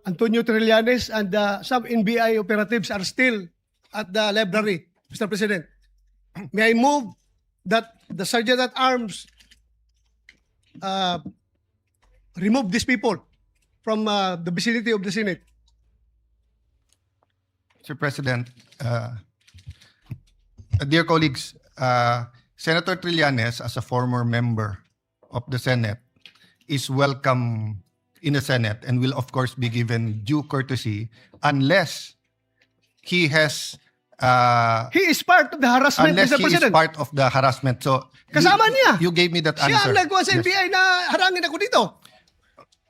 Antonio Trillanes and some NBI operatives are still at the library, Mr. President. May I move that the Sergeant at Arms remove these people from the vicinity of the Senate? Mr. President, dear colleagues, Senator Trillanes, as a former member of the Senate, is welcome in the Senate and will of course be given due courtesy unless he has He is part of the harassment, unless Mr. he is President. part of the harassment. So Kasama niya. You gave me that Siya answer. ang nagawa sa Yes. NBI na harangin ako dito.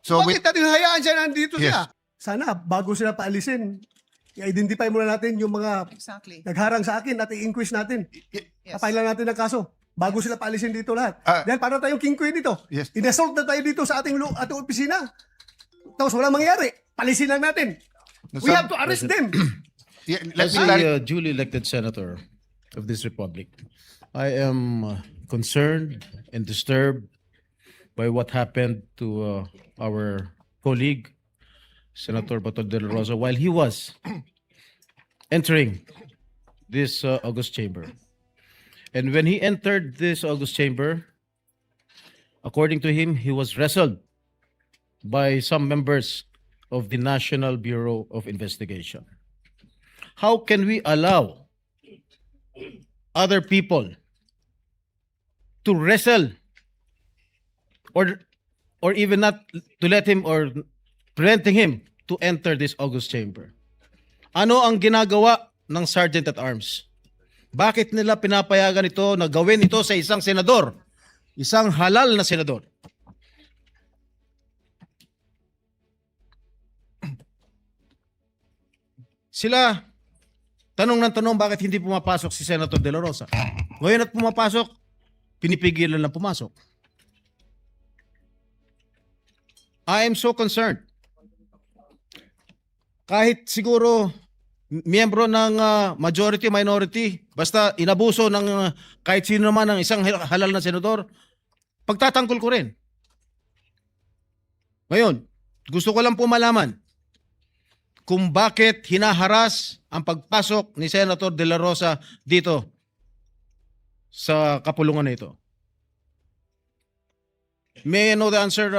So Bakit natin hayaan siya nandito Yes. siya? Sana, bago sila paalisin, i-identify muna natin yung mga Exactly. nagharang sa akin at i-inquest natin. Yes. Kapailan natin ng kaso. Bago sila paalisin dito lahat. Ah. Dahil para tayong king queen dito. Yes. In-assault na tayo dito sa ating opisina. Tapos walang mangyari. Palisin lang natin. We have to arrest them. Yeah, let As me clarify. a duly elected senator of this republic, I am concerned and disturbed by what happened to our colleague, Senator Bato de la Rosa, while he was entering this August chamber. And when he entered this August chamber, according to him, he was wrestled by some members of the National Bureau of Investigation. How can we allow other people to wrestle or even not to let him or preventing him to enter this August chamber? Ano ang ginagawa ng Sergeant at Arms? Bakit nila pinapayagan ito na gawin ito sa isang senador? Isang halal na senador. Sila, tanong ng tanong bakit hindi pumapasok si Senator De La Rosa. Ngayon at pumapasok, pinipigilan lang pumasok. I am so concerned. Kahit siguro miyembro ng majority, minority, basta inabuso ng kahit sino naman ng isang halal na senador, pagtatanggol ko rin. Ngayon, gusto ko lang po malaman kung bakit hinaharas ang pagpasok ni Senator De La Rosa dito sa kapulungan na ito. May I know the answer?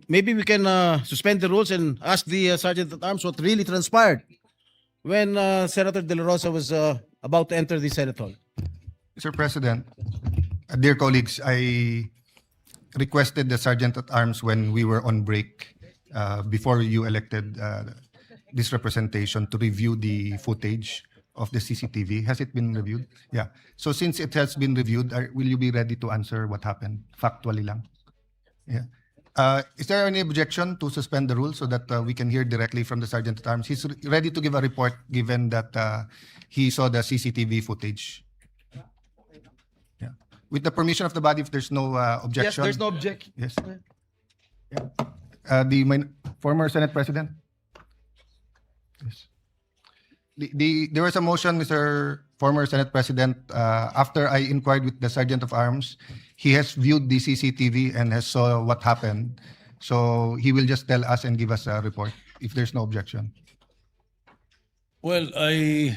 Maybe we can suspend the rules and ask the Sergeant at Arms what really transpired when Senator De La Rosa was about to enter the Senate hall. Mr. President, dear colleagues, I requested the Sergeant at Arms when we were on break before you elected this representation to review the footage of the CCTV. Has it been reviewed? Yeah. So since it has been reviewed, will you be ready to answer what happened? Factually lang. Yeah. Is there any objection to suspend the rules so that we can hear directly from the Sergeant at Arms? He's ready to give a report given that he saw the CCTV footage. Yeah. With the permission of the body, if there's no objection. Yes, there's no objection. Yes. Yeah. Former Senate President. Yes. There was a motion, Mr. Former Senate President, after I inquired with the Sergeant of Arms, he has viewed the CCTV and has saw what happened. So he will just tell us and give us a report if there's no objection. Well, I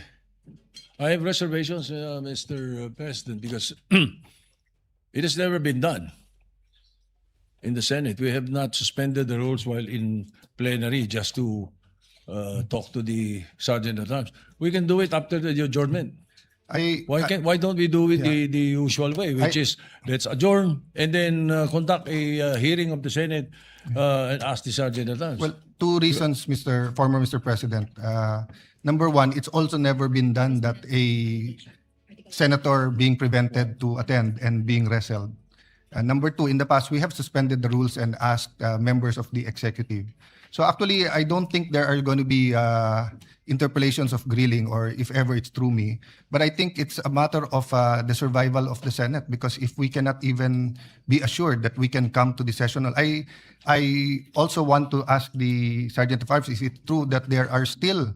have reservations, Mr. President, because it has never been done in the Senate. We have not suspended the rules while in plenary just to talk to the Sergeant at Arms. We can do it after the adjournment. Why don't we do it the usual way, which is let's adjourn and then conduct a hearing of the Senate and ask the Sergeant at Arms. Well, two reasons, former Mr. President. Number one, it's also never been done that a senator being prevented to attend and being wrestled. Number two, in the past, we have suspended the rules and asked members of the executive. So actually, I don't think there are going to be interpellations of grilling or if ever it's through me. But I think it's a matter of the survival of the Senate because if we cannot even be assured that we can come to the sessional, I also want to ask the Sergeant of Arms, is it true that there are still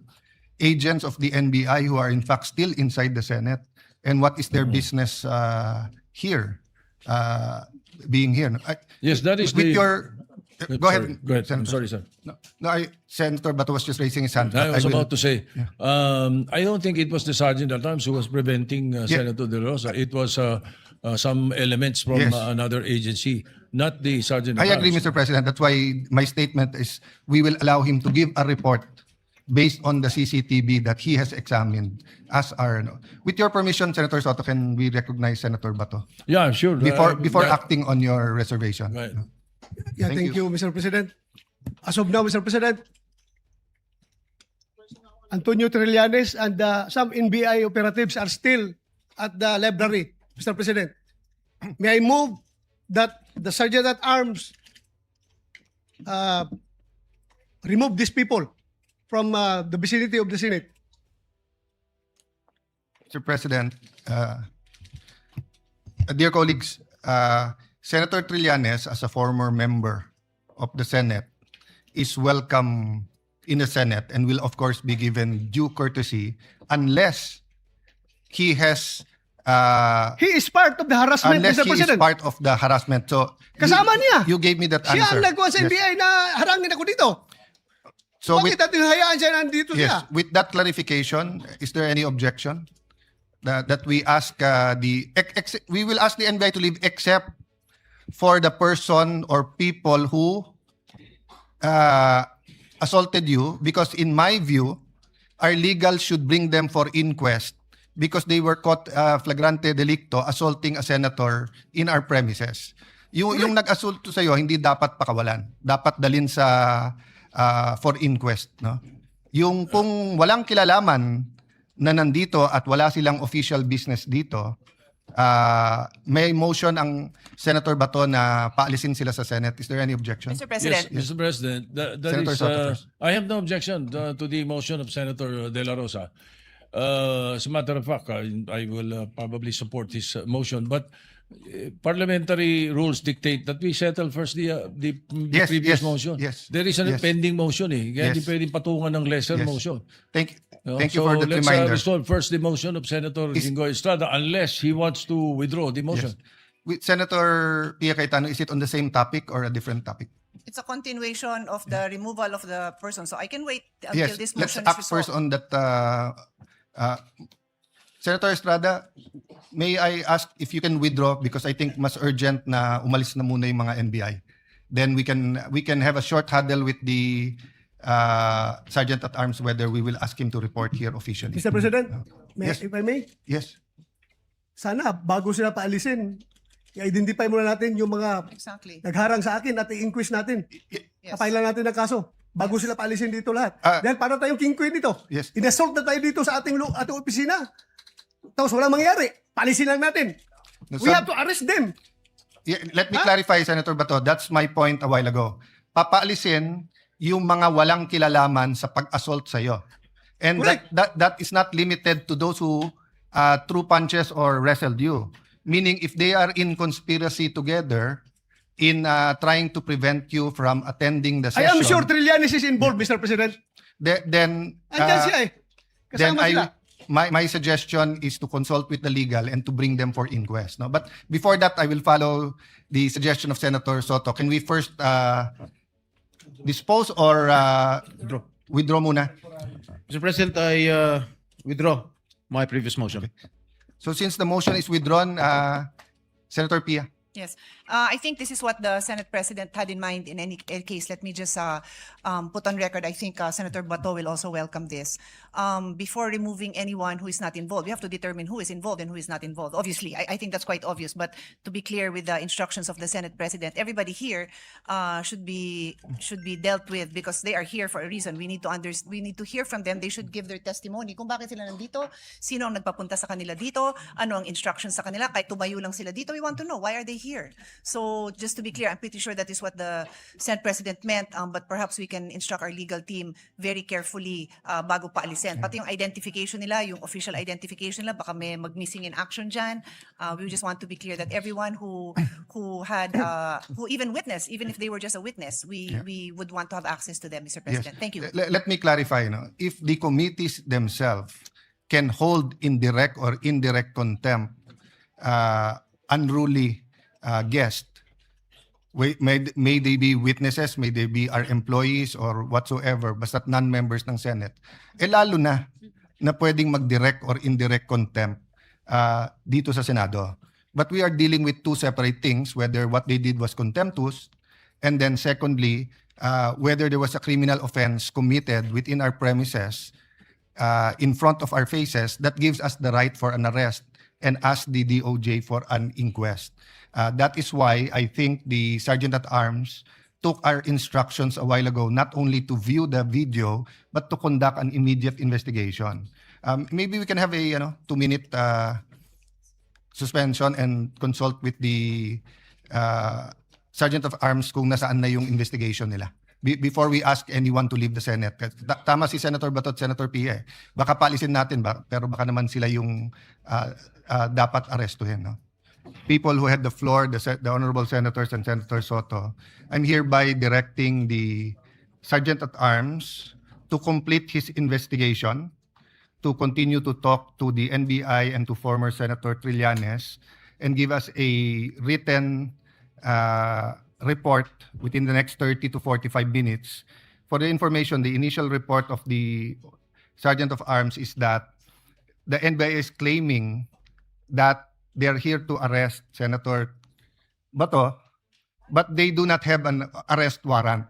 agents of the NBI who are in fact still inside the Senate? And what is their business here, being here? Yes, that is with the... your Go ahead, Go ahead. I'm Senator. sorry, sir. Senator Bato was just raising his hand. I but was will- about to say, I don't think it was the sergeant at arms who was preventing Senator De La Rosa. It was some elements from Yes. another agency, not the sergeant I at agree, arms. Mr. President. That's why my statement is we will allow him to give a report based on the CCTV that he has examined as our. With your permission, Senator Soto, can we recognize Senator Bato Yeah, sure. before that- acting on your reservation? Right. Yeah, thank you, Mr. President. As of now, Mr. President, Antonio Trillanes and some NBI operatives are still at the library, Mr. President. May I move that the Sergeant at Arms remove these people from the vicinity of the Senate? Mr. President, dear colleagues, Senator Trillanes, as a former member of the Senate, is welcome in the Senate and will of course be given due courtesy unless he has He is part of the harassment, unless Mr. he President. is part of the harassment. So Kasama niya. You gave me that Siya answer. ang nagkuha sa Yes. NBI na harangin ako dito. So Bakit with, natin hayaan siya nandito yes, siya? with that clarification, is there any objection that we ask we will ask the NBI to leave except for the person or people who assaulted you, because in my view, our legal should bring them for inquest because they were caught flagrante delicto assaulting a senator in our premises. Yung nag-assault sa iyo hindi dapat pakawalan. Dapat dalhin sa for inquest, no? Yung kung walang kilalaman na nandito at wala silang official business dito, may motion ang Senator Bato na paalisin sila sa Senate. Is there any objection? Mr. President, Yes, Mr. President, that Senator is, Soto first. I have no objection to the motion of Senator De La Rosa. As a matter of fact, I will probably support his motion, but parliamentary rules dictate that we settle first the Yes, previous yes, motion. yes, There is a yes. pending motion Kaya hindi Yes. pwedeng patungan ng lesser Yes. motion. Thank No? you So for that let's reminder. resolve first the motion of Senator Jinggoy Estrada unless he wants to withdraw the motion. Yes. With Senator Pia Cayetano, is it on the same topic or a different topic? it's a continuation of the removal of the person. So I can wait until Yes, this let's motion act is first resolved. on that. Senator Estrada, may I ask if you can withdraw because I think mas urgent na umalis na muna yung mga NBI. Then we can have a short huddle with the Sergeant at Arms whether we will ask him to report here officially. Mr. President, Yes. if I may, Yes. sana bago sila paalisin, i-identify muna natin yung mga Exactly. nagharang sa akin at i-inquest natin. Yes. Kapailan natin ng kaso. Bago sila paalisin dito lahat. Ah. Dahil para tayong king queen dito. Yes. Inassault na tayo dito sa ating opisina. Tapos walang mangyari. Paalisin lang natin. We have to arrest them. Yeah, let me clarify, Senator Bato. That's my point a while ago. Papaalisin yung mga walang kilalaman sa pag-assault sa iyo. And that is not limited to those who threw punches or wrestled you. Meaning if they are in conspiracy together in trying to prevent you from attending the I session. am sure Trillanes is involved, Mr. President. Then Andyan siya eh. then Kasama sila. my suggestion is to consult with the legal and to bring them for inquest. No, but before that, I will follow the suggestion of Senator Soto. Can we first dispose or withdraw muna? Mr. President, I withdraw my previous motion. So since the motion is withdrawn, Senator Pia. Yes. I think this is what the Senate President had in mind in any case. Let me just put on record, I think Senator Bato will also welcome this. Before removing anyone who is not involved, we have to determine who is involved and who is not involved. Obviously, I think that's quite obvious. But to be clear with the instructions of the Senate President, everybody here should be dealt with because they are here for a reason. We need to hear from them. They should give their testimony kung bakit sila nandito, sino ang nagpapunta sa kanila dito, ano ang instructions sa kanila, kahit tumayo lang sila dito. We want to know why are they here. So just to be clear, I'm pretty sure that is what the Senate President meant, but perhaps we can instruct our legal team very carefully bago paalisin. Pati yung identification nila, yung official identification nila, baka may mag-missing in action dyan. We just want to be clear that everyone who even witnessed, even if they were just a witness, we would want to have access to them, Mr. President. Thank you. Let me clarify. No? If the committees themselves can hold in direct or indirect contempt unruly guest, may they be witnesses, may they be our employees or whatsoever, basta't non-members ng Senate, lalo na pwedeng mag-direct or indirect contempt dito sa Senado. But we are dealing with two separate things, whether what they did was contemptuous, and then secondly, whether there was a criminal offense committed within our premises in front of our faces that gives us the right for an arrest and ask the DOJ for an inquest. That is why I think the Sergeant at Arms took our instructions a while ago, not only to view the video, but to conduct an immediate investigation. Maybe we can have a 2-minute suspension and consult with the Sergeant of Arms kung nasaan na yung investigation nila. Before we ask anyone to leave the Senate. Tama si Senator Bato at Senator Pia. Baka palisin natin ba, pero baka naman sila yung dapat arestuhin. No? People who had the floor, the Honorable Senators and Senator Soto, I'm hereby directing the Sergeant at Arms to complete his investigation, to continue to talk to the NBI and to former Senator Trillanes, and give us a written report within the next 30 to 45 minutes. For the information, the initial report of the Sergeant of Arms is that the NBI is claiming that they are here to arrest Senator Bato, but they do not have an arrest warrant.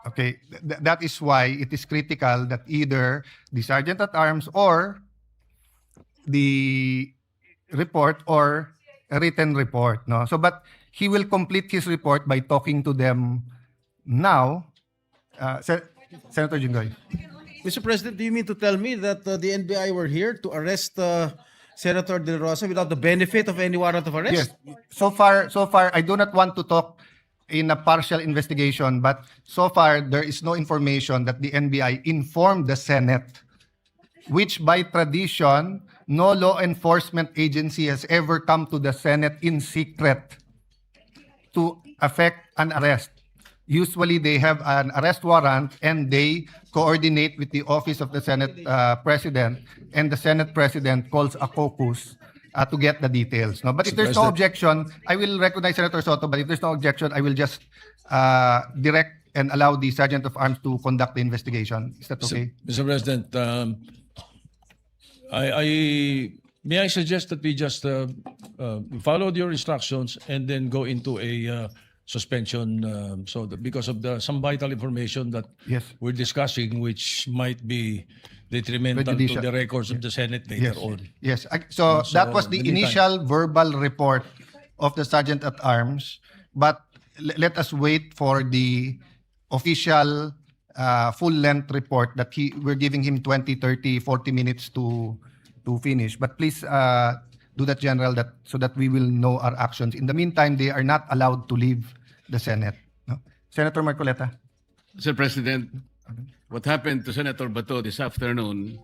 Okay, that is why it is critical that either the Sergeant at Arms or the report or a written report. No? So, but he will complete his report by talking to them now. Senator Jinggoy. Mr. President, do you mean to tell me that the NBI were here to arrest Senator De La Rosa without the benefit of any warrant of arrest? Yes. So far, I do not want to talk in a partial investigation, but so far there is no information that the NBI informed the Senate, which by tradition, no law enforcement agency has ever come to the Senate in secret to effect an arrest. Usually they have an arrest warrant and they coordinate with the office of the Senate President, and the Senate President calls a caucus to get the details. No? But if there's no objection, I will recognize Senator Soto, but if there's no objection, I will just direct and allow the Sergeant of Arms to conduct the investigation. Is that okay? Mr. President, may I suggest that we just follow your instructions and then go into a suspension because of some vital information that Yes. we're discussing, which might be detrimental Prejudicial. to the records of the Senate later on. Yes. So that was the in the meantime- initial verbal report of the Sergeant at Arms, but let us wait for the official full-length report that we're giving him 20, 30, 40 minutes to finish. But please do that, General, so that we will know our actions. In the meantime, they are not allowed to leave the Senate. No? Senator Marcoleta. Mr. President, what happened to Senator Bato this afternoon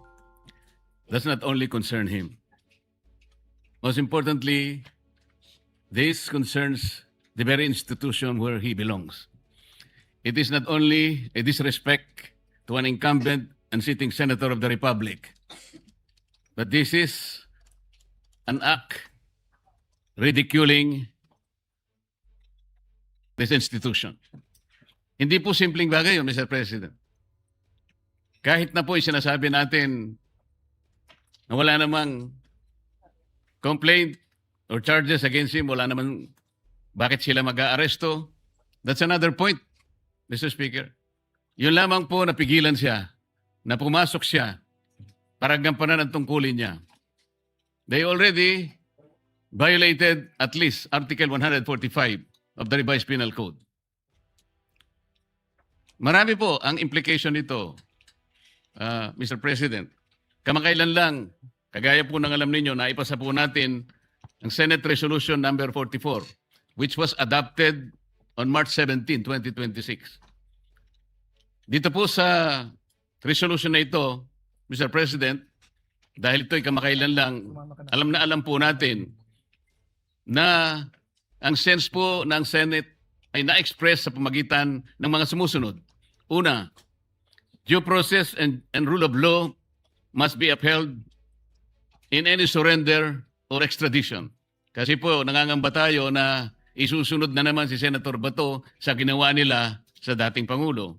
does not only concern him. Most importantly, this concerns the very institution where he belongs. It is not only a disrespect to an incumbent and sitting senator of the Republic, but this is an act ridiculing this institution. Hindi po simpleng bagay yun, Mr. President. Kahit na po sinasabi natin na wala namang complaint or charges against him, wala namang bakit sila mag-aaresto, that's another point, Mr. Speaker. Yun lamang po napigilan siya, na pumasok siya para gampanan ang tungkulin niya. They already violated at least Article 145 of the Revised Penal Code. Marami po ang implication nito, Mr. President. Kamakailan lang, kagaya po ng alam ninyo, naipasa po natin ang Senate Resolution number 44, which was adopted on March 17, 2026. Dito po sa resolution na ito, Mr. President, dahil ito'y kamakailan lang, alam po natin na ang sense po ng Senate ay na-express sa pamagitan ng mga sumusunod. Una, due process and rule of law must be upheld in any surrender or extradition. Kasi po, nangangamba tayo na isusunod na naman si Senator Bato sa ginawa nila sa dating Pangulo.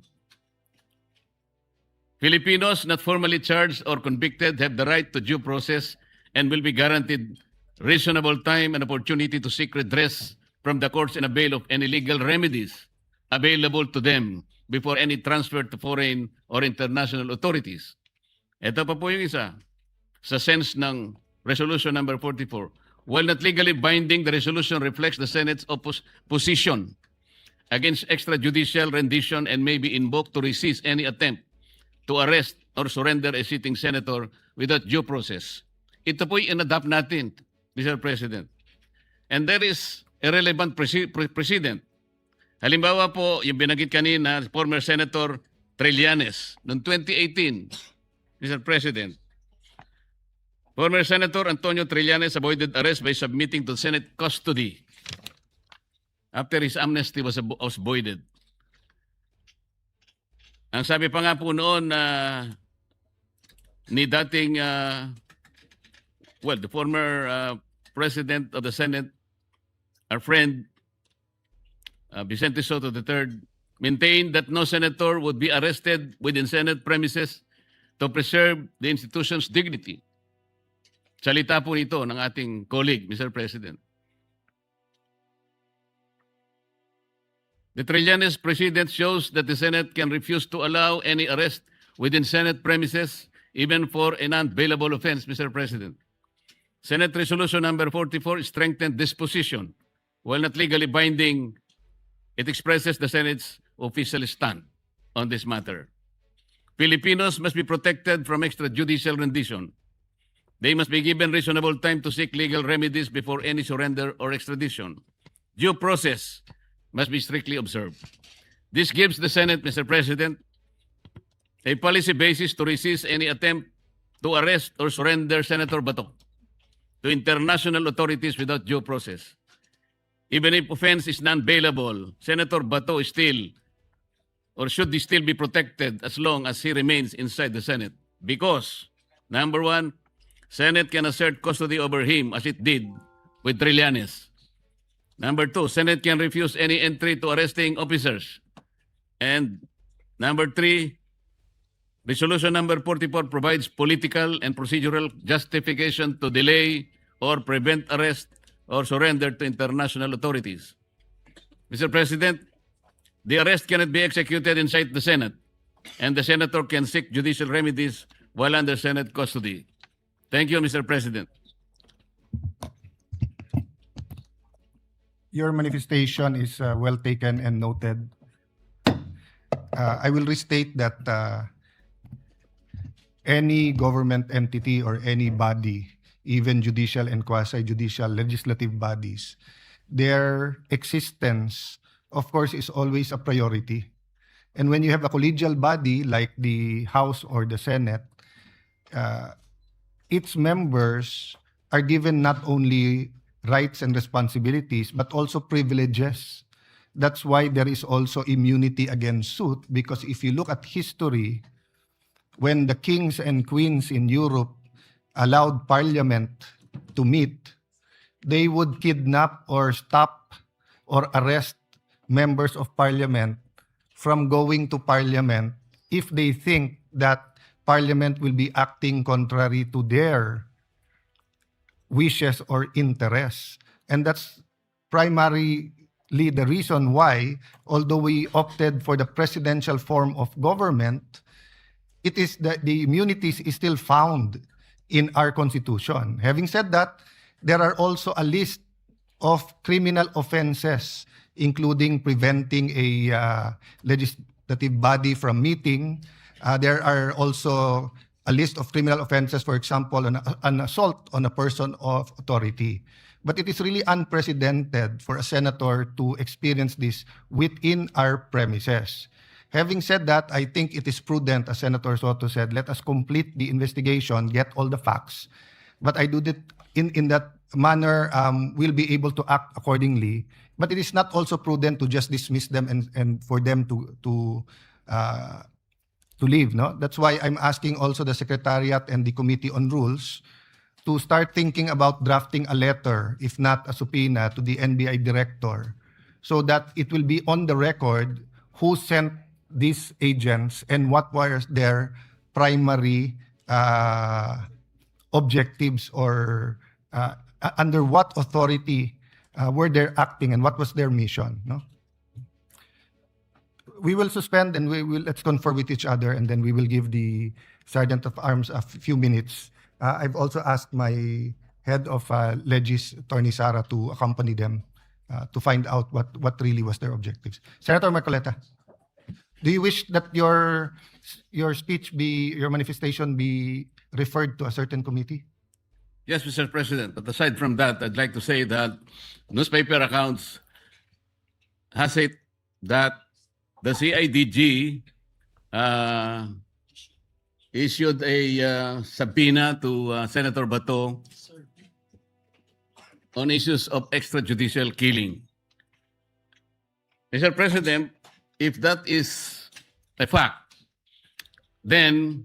Filipinos not formally charged or convicted have the right to due process and will be guaranteed reasonable time and opportunity to seek redress from the courts and avail of any legal remedies available to them before any transfer to foreign or international authorities. Ito pa po yung isa. Sa sense ng Resolution number 44, while not legally binding, the resolution reflects the Senate's position against extrajudicial rendition and may be invoked to resist any attempt to arrest or surrender a sitting senator without due process. Ito po'y in-adapt natin, Mr. President. And there is a relevant precedent. Halimbawa po, yung binanggit kanina, former Senator Trillanes, noong 2018, Mr. President, former Senator Antonio Trillanes avoided arrest by submitting to Senate custody after his amnesty was voided. Ang sabi pa nga po noon ni dating, the former President of the Senate, our friend Vicente Soto III, maintained that no senator would be arrested within Senate premises to preserve the institution's dignity. Salita po nito ng ating colleague, Mr. President. The Trillanes precedent shows that the Senate can refuse to allow any arrest within Senate premises, even for a non-bailable offense, Mr. President. Senate Resolution number 44 strengthened this position. While not legally binding, it expresses the Senate's official stand on this matter. Filipinos must be protected from extrajudicial rendition. They must be given reasonable time to seek legal remedies before any surrender or extradition. Due process must be strictly observed. This gives the Senate, Mr. President, a policy basis to resist any attempt to arrest or surrender Senator Bato to international authorities without due process. Even if offense is non-bailable, Senator Bato is still or should still be protected as long as he remains inside the Senate. Because, number one, Senate can assert custody over him as it did with Trillanes. Number two, Senate can refuse any entry to arresting officers. And number three, Resolution number 44 provides political and procedural justification to delay or prevent arrest or surrender to international authorities. Mr. President, the arrest cannot be executed inside the Senate, and the senator can seek judicial remedies while under Senate custody. Thank you, Mr. President. Your manifestation is well taken and noted. I will restate that any government entity or any body, even judicial and quasi-judicial legislative bodies, their existence, of course, is always a priority. And when you have a collegial body like the House or the Senate, its members are given not only rights and responsibilities, but also privileges. That's why there is also immunity against suit, because if you look at history, when the kings and queens in Europe allowed parliament to meet, they would kidnap or stop or arrest members of parliament from going to parliament if they think that parliament will be acting contrary to their wishes or interests. And that's primarily the reason why, although we opted for the presidential form of government, it is that the immunities is still found in our Constitution. Having said that, there are also a list of criminal offenses, including preventing a legislative body from meeting. There are also a list of criminal offenses, for example, an assault on a person of authority. But it is really unprecedented for a senator to experience this within our premises. Having said that, I think it is prudent, as Senator Soto said, let us complete the investigation, get all the facts. But I do that in that manner, we'll be able to act accordingly. But it is not also prudent to just dismiss them and for them to leave. No, that's why I'm asking also the Secretariat and the Committee on Rules to start thinking about drafting a letter, if not a subpoena, to the NBI director, so that it will be on the record who sent these agents and what were their primary objectives, or under what authority were they acting and what was their mission. No? We will suspend and let's confer with each other, and then we will give the Sergeant of Arms a few minutes. I've also asked my head of Legis, Attorney Sara, to accompany them to find out what really was their objectives. Senator Marcoleta, do you wish that your speech your manifestation be referred to a certain committee? Yes, Mr. President. But aside from that, I'd like to say that newspaper accounts has it that the CIDG issued a subpoena to Senator Bato on issues of extrajudicial killing. Mr. President, if that is a fact, then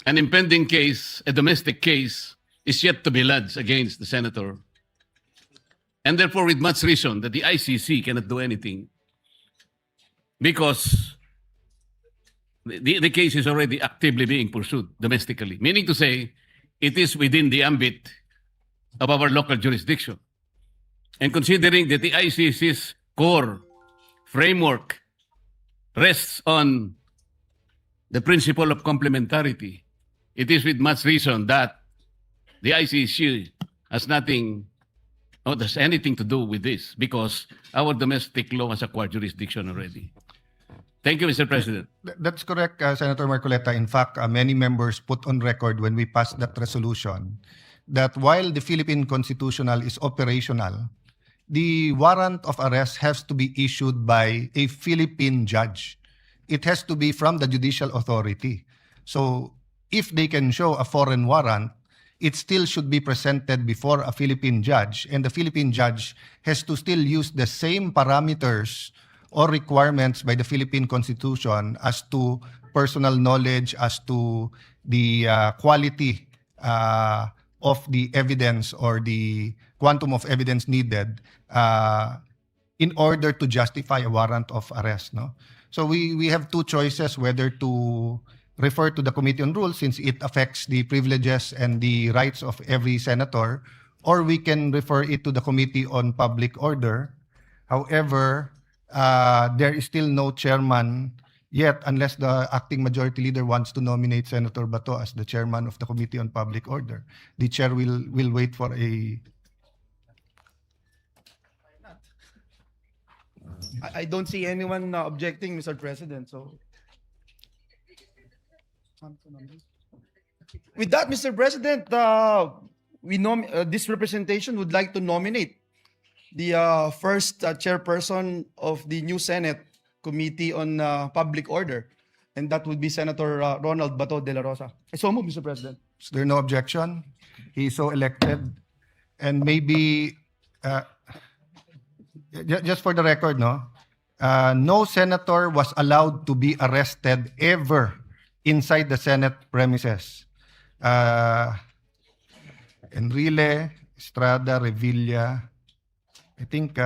an impending case, a domestic case, is yet to be lodged against the senator. And therefore, with much reason, that the ICC cannot do anything because the case is already actively being pursued domestically, meaning to say it is within the ambit of our local jurisdiction. And considering that the ICC's core framework rests on the principle of complementarity, it is with much reason that the ICC has nothing or has anything to do with this because our domestic law has acquired jurisdiction already. Thank you, Mr. President. That's correct, Senator Marcoleta. In fact, many members put on record when we passed that resolution that while the Philippine Constitutional is operational, the warrant of arrest has to be issued by a Philippine judge. It has to be from the judicial authority. So if they can show a foreign warrant, it still should be presented before a Philippine judge, and the Philippine judge has to still use the same parameters or requirements by the Philippine Constitution as to personal knowledge, as to the quality of the evidence or the quantum of evidence needed in order to justify a warrant of arrest. No? So we have two choices, whether to refer to the Committee on Rules since it affects the privileges and the rights of every senator, or we can refer it to the Committee on Public Order. However, there is still no chairman yet unless the acting majority leader wants to nominate Senator Bato as the chairman of the Committee on Public Order. The chair will wait for a... I don't see anyone objecting, Mr. President. So, with that, Mr. President, this representation would like to nominate the first chairperson of the new Senate Committee on Public Order, and that would be Senator Ronald Bato de la Rosa. I so move, Mr. President. Is there no objection? He is so elected. And maybe, just for the record, no senator was allowed to be arrested ever inside the Senate premises. Enrile, Estrada, Revilla, I think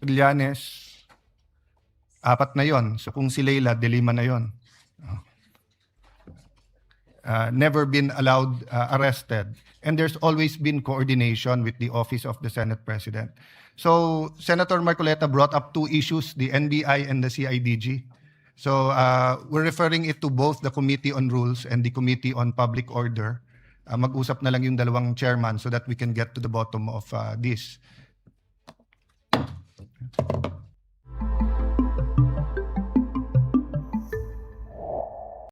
Trillanes, 4 na yon. So kung si Leila, 5 na yon. Never been allowed arrested. And there's always been coordination with the Office of the Senate President. So Senator Marcoleta brought up 2 issues, the NBI and the CIDG. So we're referring it to both the Committee on Rules and the Committee on Public Order. Mag-usap na lang yung dalawang chairman so that we can get to the bottom of this.